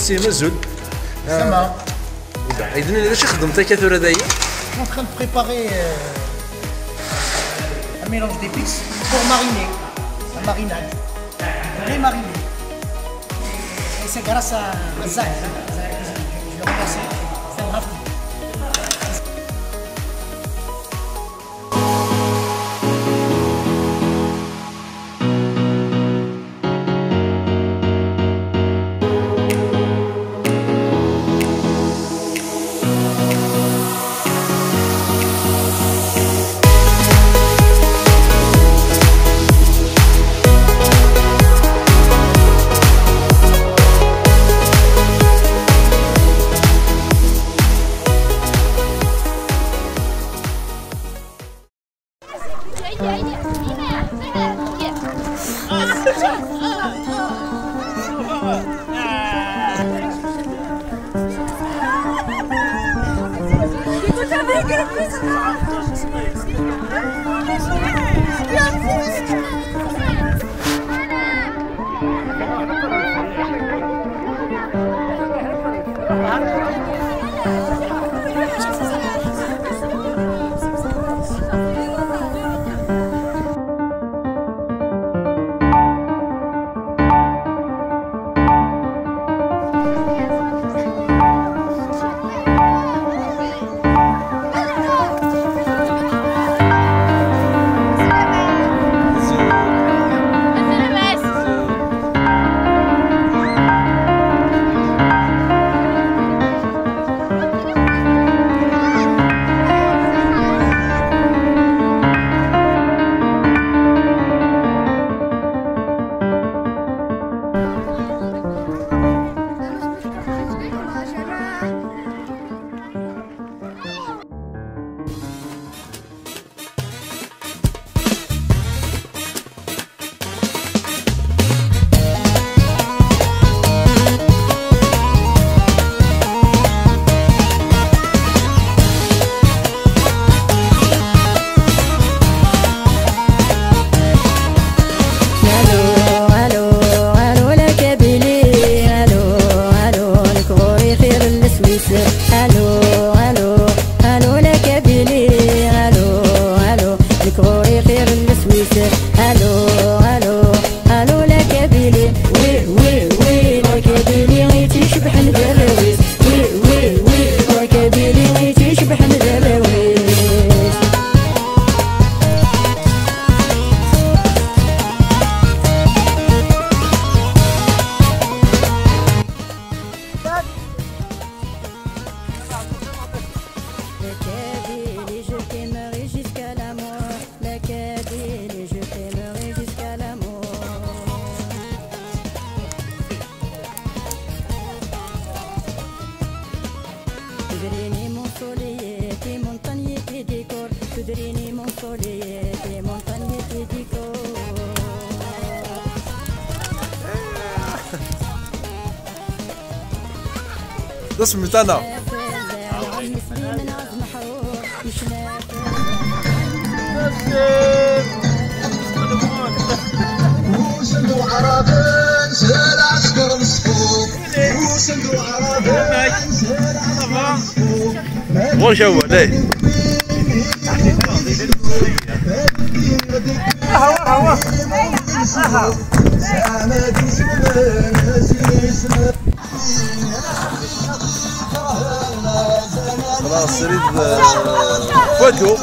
ميرسي مزول. سما إذن واش خدمت كثر دايا؟ Je suis en train de préparer un mélange d'épices pour mariner, la marinade, pré-mariné. Et c'est grâce à Zahir. Je le remercie, c'est un bravo. ده سميتنا وصلوا عربان سال عسكر الصفوف وصلوا عربان سال عسكر الصفوف واش هو ليه خلاص ريد فوتو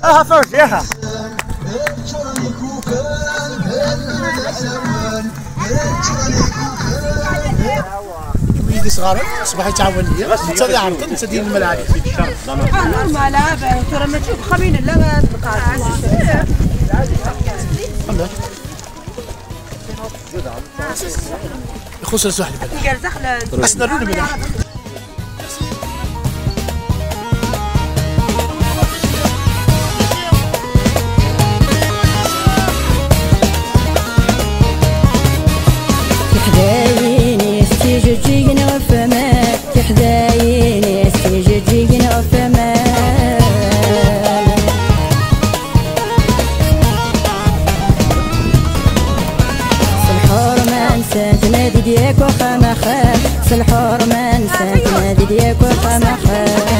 اها فرش ياها وليدي صغار صباح يتعاون ليا انت اللي عرفت انت ديال الملعب نورمال ترى ما تشوف خمين لا ما تلقاش يخص واحد البلد اسنى ما خان سلحور ما نسان نادي ديالك وفا ما خان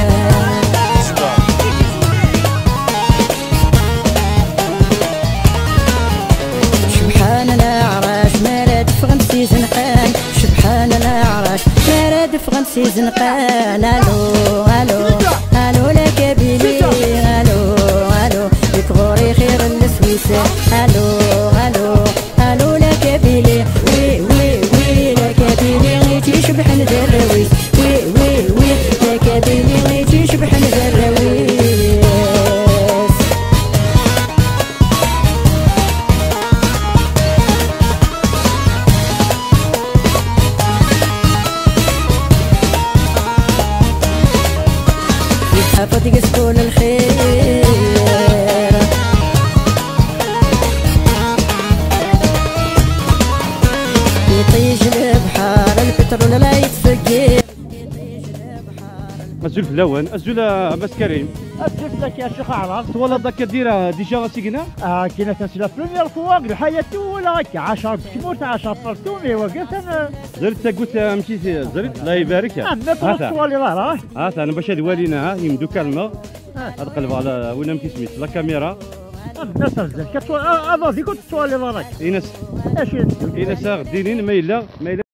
شبحان العراش ما راد فغنسي زنقان شبحان العراش ما راد فغنسي زنقان الو الو الو لك بيلي الو الو لك غوري خير السويسه الو الو الو لك بيلي وي وي وي لك بيلي غيتي شبحن درويش وي وي وي لك بيلي غيتي شبحن درويش حافظ يقول الخير يطيش البحر البترول لا يتفقر الزول في الاول الزول باس كريم الزول ذاك يا شيخ عرفت ولا ذاك ديرها ديجا سيكنا كاينه لا بروميير فوا الحياه الاولى 10 بشموت 10 فرتومي وقلت انا زرت قلت مشيت زرت الله يبارك انا طولي راه انا باش هاد والينا يمدو كلمه هاد قلب على وين مكي سميت لا كاميرا الناس كتولي انا فيك تولي راك ايناس اش ايناس غدينين ما الا